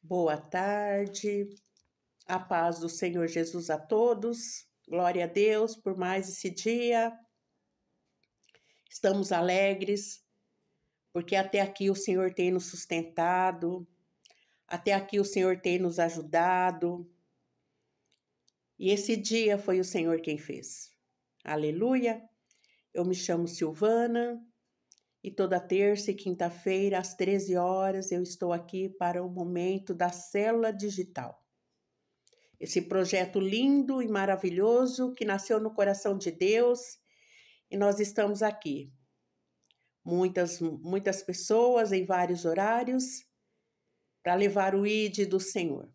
Boa tarde, a paz do Senhor Jesus a todos. Glória a Deus por mais esse dia. Estamos alegres, porque até aqui o Senhor tem nos sustentado, até aqui o Senhor tem nos ajudado. E esse dia foi o Senhor quem fez. Aleluia! Eu me chamo Silvana e toda terça e quinta-feira, às 13 horas, eu estou aqui para o momento da Célula Digital. Esse projeto lindo e maravilhoso que nasceu no coração de Deus e nós estamos aqui. Muitas pessoas em vários horários para levar o ID do Senhor.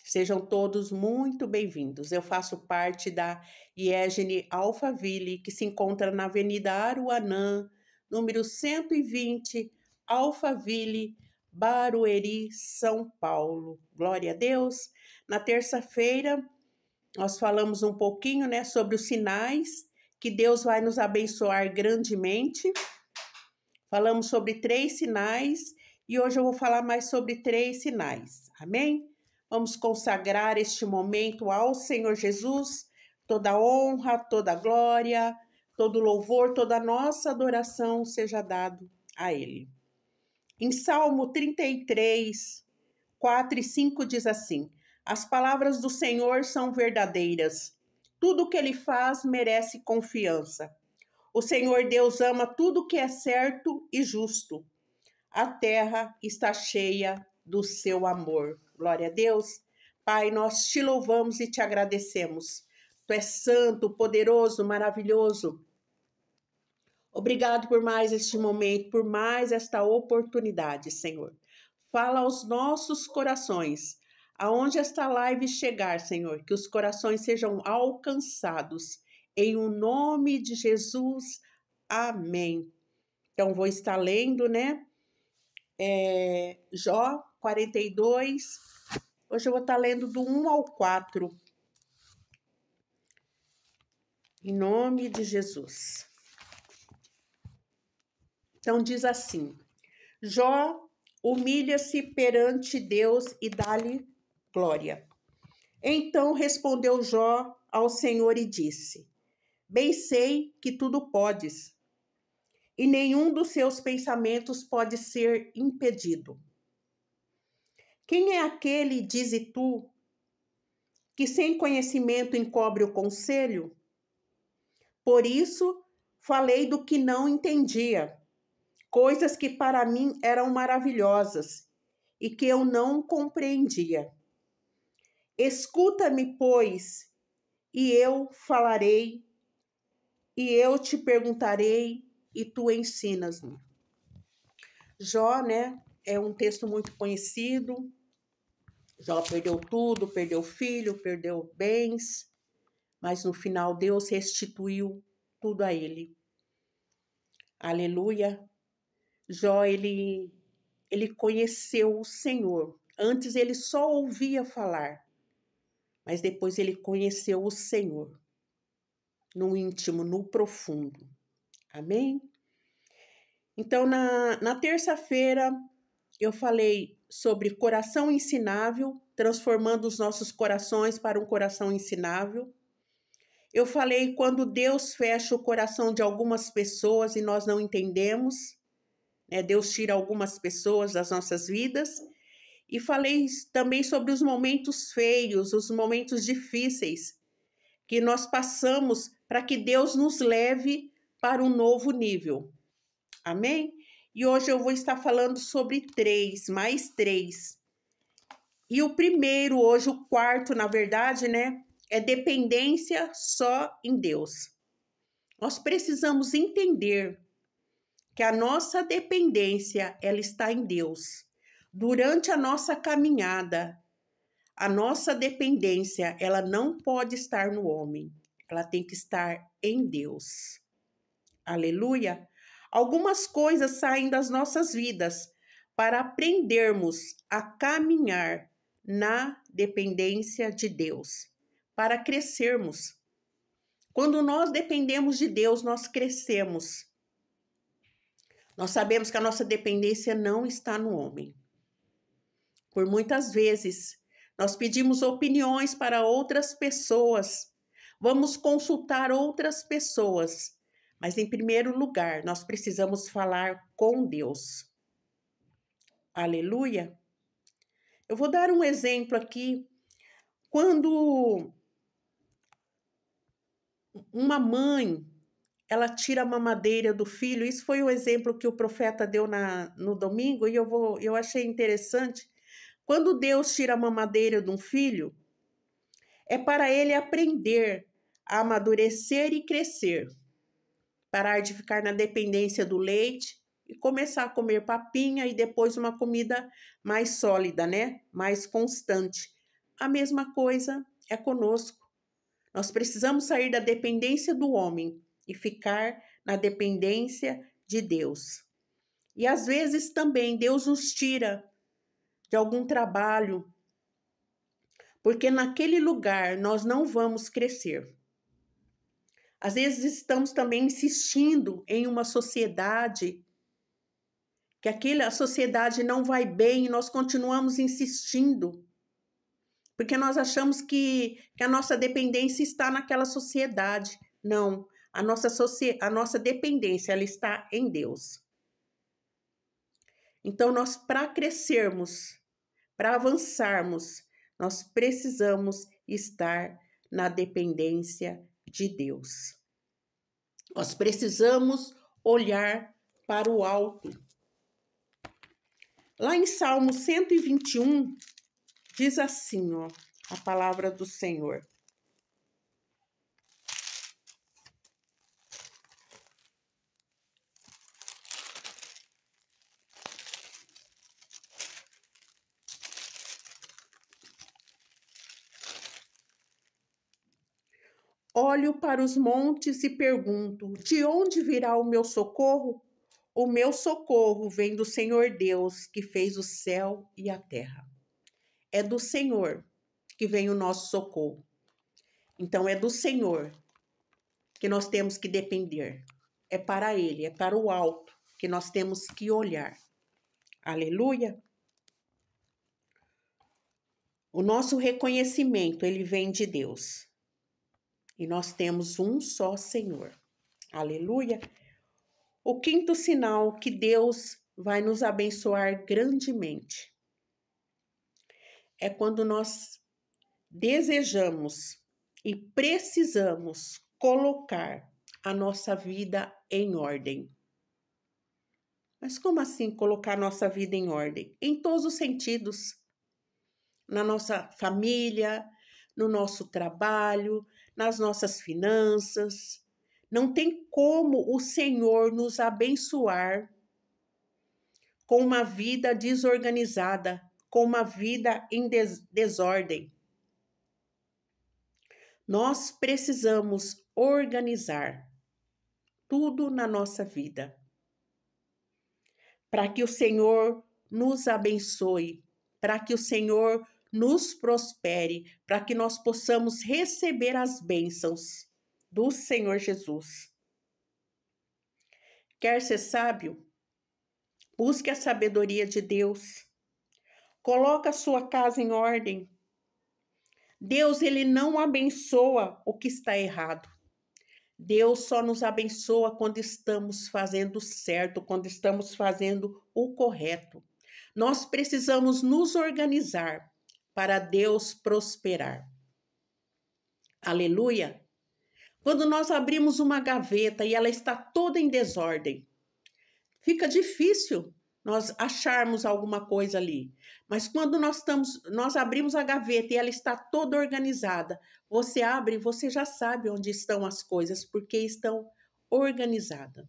Sejam todos muito bem-vindos. Eu faço parte da IEGNE Alphaville, que se encontra na Avenida Aruanã, número 120, Alphaville, Barueri, São Paulo. Glória a Deus. Na terça-feira, nós falamos um pouquinho, sobre os sinais que Deus vai nos abençoar grandemente. Falamos sobre 3 sinais e hoje eu vou falar mais sobre 3 sinais. Amém? Vamos consagrar este momento ao Senhor Jesus, toda honra, toda glória, todo louvor, toda nossa adoração seja dado a Ele. Em Salmo 33, 4 e 5 diz assim: as palavras do Senhor são verdadeiras, tudo que Ele faz merece confiança. O Senhor Deus ama tudo que é certo e justo. A terra está cheia do seu amor. Glória a Deus. Pai, nós te louvamos e te agradecemos. Tu és santo, poderoso, maravilhoso. Obrigado por mais este momento, por mais esta oportunidade, Senhor. Fala aos nossos corações, aonde esta live chegar, Senhor, que os corações sejam alcançados. Em o nome de Jesus, amém. Então, vou estar lendo, Jó 42. Hoje eu vou estar lendo do 1 ao 4. Em nome de Jesus. Então, diz assim: Jó humilha-se perante Deus e dá-lhe glória. Então respondeu Jó ao Senhor e disse: bem sei que tudo podes, e nenhum dos seus pensamentos pode ser impedido. Quem é aquele, dize tu, que sem conhecimento encobre o conselho? Por isso falei do que não entendia, coisas que para mim eram maravilhosas e que eu não compreendia. Escuta-me, pois, e eu falarei, e eu te perguntarei, e tu ensinas-me. Jó, é um texto muito conhecido. Jó perdeu tudo, perdeu filho, perdeu bens, mas no final Deus restituiu tudo a ele. Aleluia. Jó, ele conheceu o Senhor. Antes ele só ouvia falar, mas depois ele conheceu o Senhor, no íntimo, no profundo. Amém? Então, na terça-feira, eu falei sobre coração ensinável, transformando os nossos corações para um coração ensinável. Eu falei quando Deus fecha o coração de algumas pessoas e nós não entendemos, Deus tira algumas pessoas das nossas vidas. E falei também sobre os momentos feios, os momentos difíceis que nós passamos para que Deus nos leve para um novo nível. Amém? E hoje eu vou estar falando sobre 3, mais 3. E o primeiro, hoje o quarto, na verdade, é dependência só em Deus. Nós precisamos entender que a nossa dependência, ela está em Deus. Durante a nossa caminhada, a nossa dependência, ela não pode estar no homem. Ela tem que estar em Deus. Aleluia! Algumas coisas saem das nossas vidas para aprendermos a caminhar na dependência de Deus, para crescermos. Quando nós dependemos de Deus, nós crescemos. Nós sabemos que a nossa dependência não está no homem. Por muitas vezes, nós pedimos opiniões para outras pessoas, vamos consultar outras pessoas, mas em primeiro lugar, nós precisamos falar com Deus. Aleluia! Eu vou dar um exemplo aqui. Quando uma mãe, ela tira a mamadeira do filho, isso foi o exemplo que o profeta deu no domingo, e eu achei interessante. Quando Deus tira a mamadeira de um filho, é para ele aprender a amadurecer e crescer, parar de ficar na dependência do leite e começar a comer papinha e depois uma comida mais sólida, né? Mais constante. A mesma coisa é conosco. Nós precisamos sair da dependência do homem e ficar na dependência de Deus. E às vezes também Deus nos tira de algum trabalho, porque naquele lugar nós não vamos crescer. Às vezes estamos também insistindo em uma sociedade, que a sociedade não vai bem e nós continuamos insistindo, porque nós achamos que a nossa dependência está naquela sociedade. Não, a nossa dependência ela está em Deus. Então, nós, para crescermos, para avançarmos, nós precisamos estar na dependência de Deus. Nós precisamos olhar para o alto. Lá em Salmo 121, diz assim, ó, a palavra do Senhor. Olho para os montes e pergunto, de onde virá o meu socorro? O meu socorro vem do Senhor Deus, que fez o céu e a terra. É do Senhor que vem o nosso socorro. Então, é do Senhor que nós temos que depender. É para Ele, é para o alto que nós temos que olhar. Aleluia! O nosso reconhecimento, ele vem de Deus. E nós temos um só Senhor. Aleluia! O quinto sinal que Deus vai nos abençoar grandemente é quando nós desejamos e precisamos colocar a nossa vida em ordem. Mas como assim colocar a nossa vida em ordem? Em todos os sentidos. Na nossa família, no nosso trabalho, nas nossas finanças. Não tem como o Senhor nos abençoar com uma vida desorganizada, com uma vida em desordem. Nós precisamos organizar tudo na nossa vida, para que o Senhor nos abençoe, para que o Senhor nos prospere, para que nós possamos receber as bênçãos do Senhor Jesus. Quer ser sábio? Busque a sabedoria de Deus. Coloque a sua casa em ordem. Deus, ele não abençoa o que está errado. Deus só nos abençoa quando estamos fazendo certo, quando estamos fazendo o correto. Nós precisamos nos organizar para Deus prosperar. Aleluia! Quando nós abrimos uma gaveta e ela está toda em desordem, fica difícil nós acharmos alguma coisa ali. Mas quando nós abrimos a gaveta e ela está toda organizada, você abre e você já sabe onde estão as coisas, porque estão organizadas.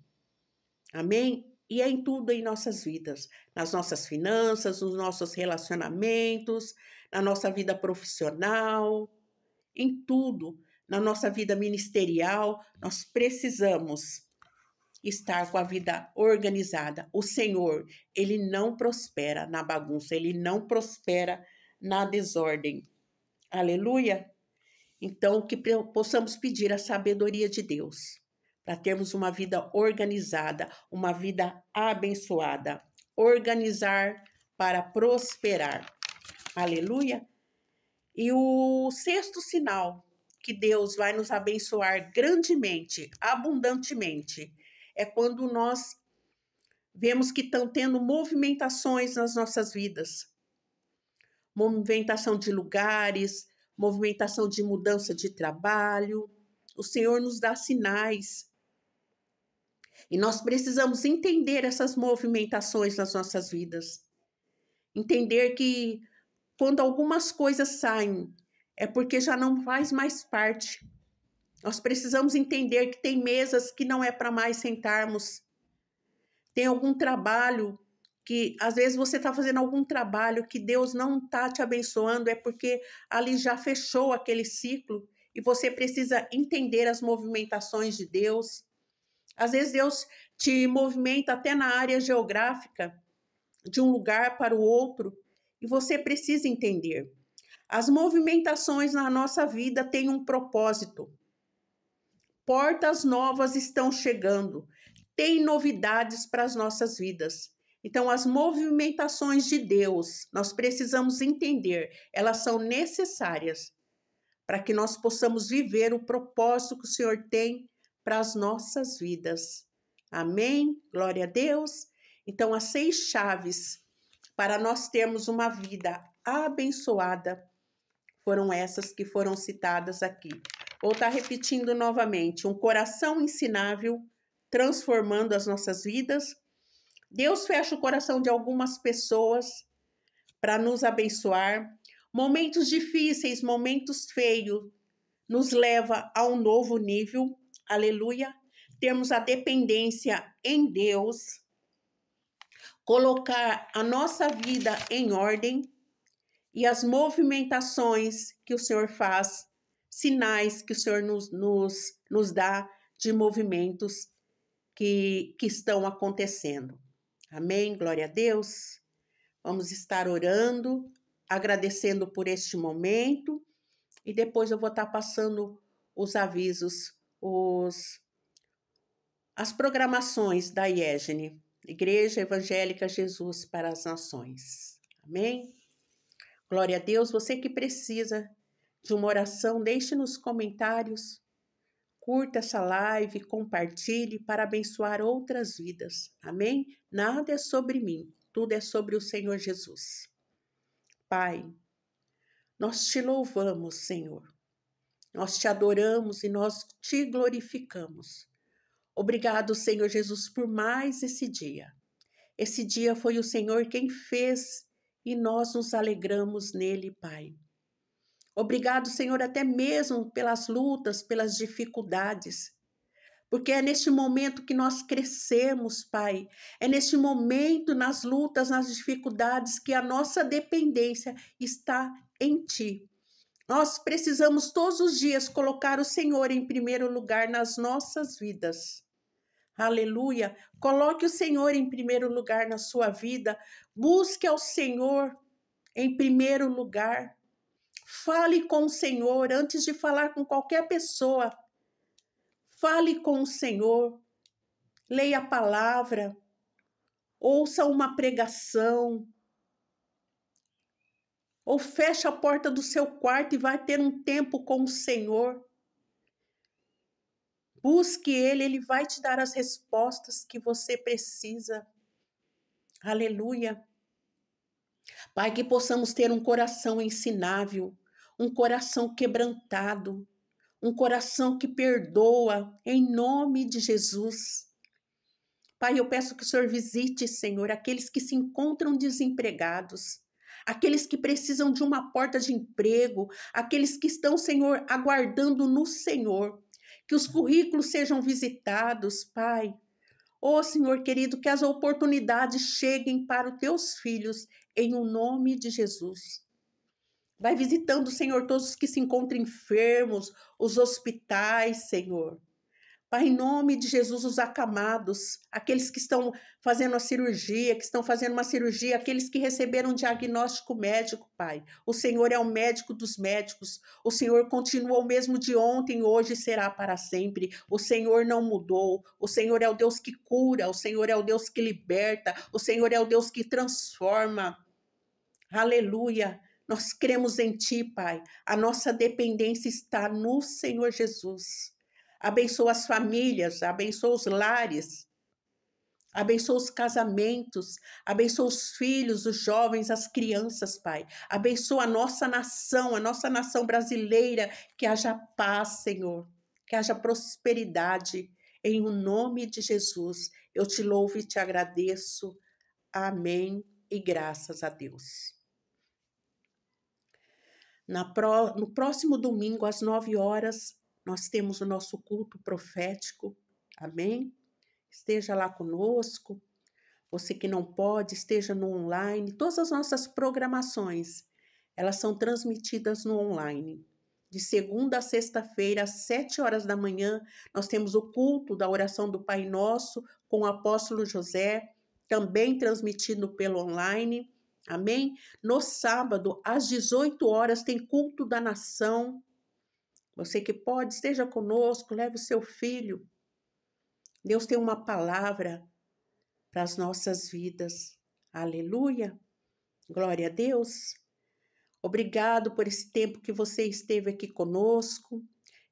Amém? E é em tudo em nossas vidas, nas nossas finanças, nos nossos relacionamentos, na nossa vida profissional, em tudo, na nossa vida ministerial, nós precisamos estar com a vida organizada. O Senhor, ele não prospera na bagunça, ele não prospera na desordem. Aleluia! Então, que possamos pedir a sabedoria de Deus, para termos uma vida organizada, uma vida abençoada. Organizar para prosperar. Aleluia. E o sexto sinal que Deus vai nos abençoar grandemente, abundantemente, é quando nós vemos que estão tendo movimentações nas nossas vidas. Movimentação de lugares, movimentação de mudança de trabalho. O Senhor nos dá sinais. E nós precisamos entender essas movimentações nas nossas vidas. Entender que quando algumas coisas saem, é porque já não faz mais parte. Nós precisamos entender que tem mesas que não é para mais sentarmos. Tem algum trabalho que, às vezes, você está fazendo algum trabalho que Deus não está te abençoando, é porque ali já fechou aquele ciclo e você precisa entender as movimentações de Deus. Às vezes, Deus te movimenta até na área geográfica, de um lugar para o outro, e você precisa entender. As movimentações na nossa vida têm um propósito. Portas novas estão chegando. Tem novidades para as nossas vidas. Então, as movimentações de Deus, nós precisamos entender, elas são necessárias para que nós possamos viver o propósito que o Senhor tem para as nossas vidas. Amém? Glória a Deus. Então, as 6 chaves para nós termos uma vida abençoada foram essas que foram citadas aqui. Vou estar repetindo novamente: um coração ensinável, transformando as nossas vidas. Deus fecha o coração de algumas pessoas para nos abençoar. Momentos difíceis, momentos feios, nos leva a um novo nível. Aleluia. Temos a dependência em Deus. Colocar a nossa vida em ordem e as movimentações que o Senhor faz, sinais que o Senhor nos dá de movimentos que estão acontecendo. Amém? Glória a Deus. Vamos estar orando, agradecendo por este momento e depois eu vou estar passando os avisos, as programações da IEGNE, Igreja Evangélica Jesus para as Nações. Amém? Glória a Deus. Você que precisa de uma oração, deixe nos comentários. Curta essa live, compartilhe para abençoar outras vidas. Amém? Nada é sobre mim, tudo é sobre o Senhor Jesus. Pai, nós te louvamos, Senhor. Nós te adoramos e nós te glorificamos. Obrigado, Senhor Jesus, por mais esse dia. Esse dia foi o Senhor quem fez e nós nos alegramos nele, Pai. Obrigado, Senhor, até mesmo pelas lutas, pelas dificuldades. Porque é neste momento que nós crescemos, Pai. É neste momento, nas lutas, nas dificuldades, que a nossa dependência está em Ti. Nós precisamos todos os dias colocar o Senhor em primeiro lugar nas nossas vidas. Aleluia! Coloque o Senhor em primeiro lugar na sua vida. Busque ao Senhor em primeiro lugar. Fale com o Senhor antes de falar com qualquer pessoa. Fale com o Senhor. Leia a palavra. Ouça uma pregação. Ou feche a porta do seu quarto e vai ter um tempo com o Senhor. Busque Ele vai te dar as respostas que você precisa. Aleluia. Pai, que possamos ter um coração ensinável, um coração quebrantado, um coração que perdoa, em nome de Jesus. Pai, eu peço que o Senhor visite, Senhor, aqueles que se encontram desempregados, aqueles que precisam de uma porta de emprego, aqueles que estão, Senhor, aguardando no Senhor. Que os currículos sejam visitados, Pai. Ó Senhor querido, que as oportunidades cheguem para os teus filhos, em o nome de Jesus. Vai visitando, Senhor, todos os que se encontram enfermos, os hospitais, Senhor. Pai, em nome de Jesus, os acamados, aqueles que estão fazendo a cirurgia, que estão fazendo uma cirurgia, aqueles que receberam um diagnóstico médico, Pai. O Senhor é o médico dos médicos. O Senhor continua o mesmo de ontem, hoje será para sempre. O Senhor não mudou. O Senhor é o Deus que cura. O Senhor é o Deus que liberta. O Senhor é o Deus que transforma. Aleluia. Nós cremos em Ti, Pai. A nossa dependência está no Senhor Jesus. Abençoa as famílias, abençoa os lares, abençoa os casamentos, abençoa os filhos, os jovens, as crianças, Pai. Abençoa a nossa nação brasileira, que haja paz, Senhor, que haja prosperidade. Em o nome de Jesus, eu te louvo e te agradeço. Amém e graças a Deus. No próximo domingo, às 9 horas, nós temos o nosso culto profético. Amém? Esteja lá conosco. Você que não pode, esteja no online. Todas as nossas programações, elas são transmitidas no online. De segunda a sexta-feira, às 7 horas da manhã, nós temos o culto da oração do Pai Nosso com o apóstolo José, também transmitido pelo online. Amém? No sábado, às 18 horas, tem culto da nação. Você que pode, esteja conosco, leve o seu filho. Deus tem uma palavra para as nossas vidas. Aleluia! Glória a Deus! Obrigado por esse tempo que você esteve aqui conosco.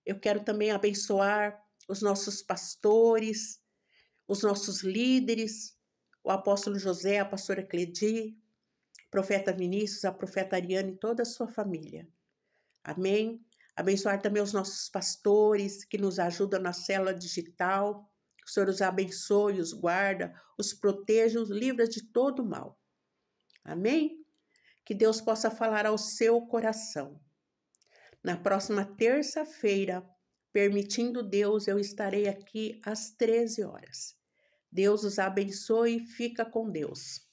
Eu quero também abençoar os nossos pastores, os nossos líderes, o apóstolo José, a pastora Cledi, o profeta Vinícius, a profeta Ariane e toda a sua família. Amém? Abençoar também os nossos pastores que nos ajudam na célula digital. Que o Senhor os abençoe, os guarda, os proteja, os livra de todo mal. Amém? Que Deus possa falar ao seu coração. Na próxima terça-feira, permitindo Deus, eu estarei aqui às 13 horas. Deus os abençoe e fica com Deus.